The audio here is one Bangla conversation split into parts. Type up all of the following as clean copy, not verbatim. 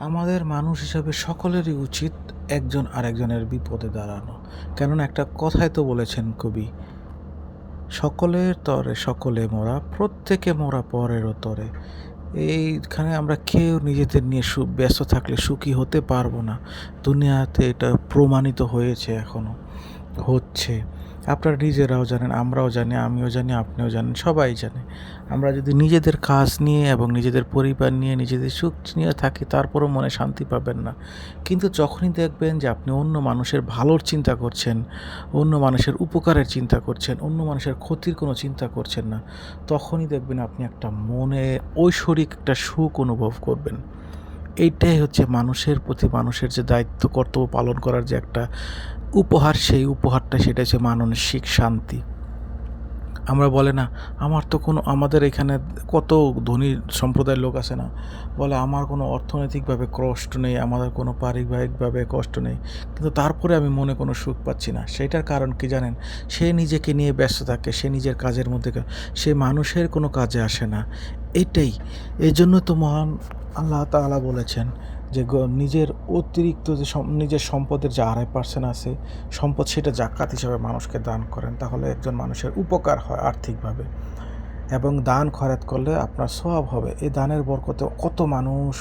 আমাদের মানুষ হিসাবে সকলেরই উচিত একজন আরেকজনের বিপদে দাঁড়ানো। কেননা একটা কথাই তো বলেছেন কবি, সকলের তরে সকলে মোরা, প্রত্যেকে মোরা পরেরও তরে। এইখানে আমরা কেউ নিজেদের নিয়ে ব্যস্ত থাকলে সুখী হতে পারবো না। দুনিয়াতে এটা প্রমাণিত হয়েছে, এখনও হচ্ছে। আপনারা নিজেরাও জানেন, আমরাও জানি, আমিও জানি, আপনিও জানেন, সবাই জানে। আমরা যদি নিজেদের কাজ নিয়ে এবং নিজেদের পরিবার নিয়ে নিজেদের সুখ নিয়ে থাকি, তারপরও মনে শান্তি পাবেন না। কিন্তু যখনই দেখবেন যে আপনি অন্য মানুষের ভালোর চিন্তা করছেন, অন্য মানুষের উপকারের চিন্তা করছেন, অন্য মানুষের ক্ষতির কোনো চিন্তা করছেন না, তখনই দেখবেন আপনি একটা মনে ঐশ্বরিক একটা সুখ অনুভব করবেন। এইটাই হচ্ছে মানুষের প্রতি মানুষের যে দায়িত্ব কর্তব্য পালন করার যে একটা উপহার, সেই উপহারটা সেটা হচ্ছে মানসিক শান্তি। আমরা বলে না, আমার তো কোনো, আমাদের এখানে কত ধনী সম্প্রদায়ের লোক আছে না, বলে আমার কোনো অর্থনৈতিকভাবে কষ্ট নেই, আমাদের কোনো পারিবারিকভাবে কষ্ট নেই, কিন্তু তারপরে আমি মনে কোনো সুখ পাচ্ছি না। সেইটার কারণ কি জানেন? সে নিজেকে নিয়ে ব্যস্ত থাকে, সে নিজের কাজের মধ্যে, সে মানুষের কোনো কাজে আসে না। এটাই, এই জন্য তো মহান আল্লাহ তাআলা বলেছেন যে নিজের অতিরিক্ত যে নিজের সম্পদের যে 2.5% আছে সম্পদ, সেটা জাকাত হিসাবে মানুষকে দান করেন, তাহলে একজন মানুষের উপকার হয় আর্থিকভাবে। এবং দান খয়রাত করলে আপনার সওয়াব হবে। এই দানের বরকতে কত মানুষ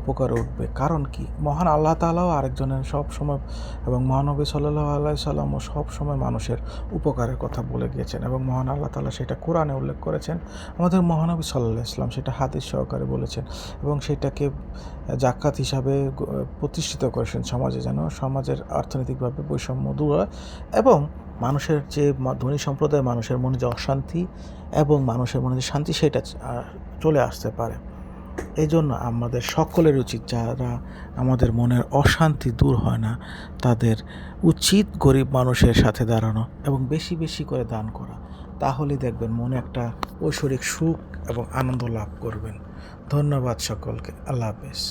উপকারে উঠবে। কারণ কি, মহান আল্লাহ তাআলাও আরেকজনের সব সময়, এবং মহানবী সাল্লাল্লাহু আলাইহি সাল্লামও সব সময় মানুষের উপকারের কথা বলে গিয়েছেন, এবং মহান আল্লাহ তাআলা সেটা কোরআনে উল্লেখ করেছেন। আমাদের মহানবী সাল্লাল্লাহু আলাইহি সাল্লাম সেটা হাদিস সহকারে বলেছেন, এবং সেটাকে জাকাত হিসাবে প্রতিষ্ঠিত করেছেন সমাজে, যেন সমাজের অর্থনৈতিকভাবে বৈষম্য দূর হয়, এবং মানুষের যে ধনী সম্প্রদায়ের মানুষের মনে যে অশান্তি এবং মানুষের মনে যে শান্তি, সেটা চলে আসতে পারে। এই জন্য আমাদের সকলের উচিত, যারা আমাদের মনের অশান্তি দূর হয় না, তাদের উচিত গরিব মানুষের সাথে দাঁড়ানো এবং বেশি বেশি করে দান করা। তাহলেই দেখবেন মনে একটা ঐশ্বরিক সুখ এবং আনন্দ লাভ করবেন। ধন্যবাদ সকলকে। আল্লাহ হাফেজ।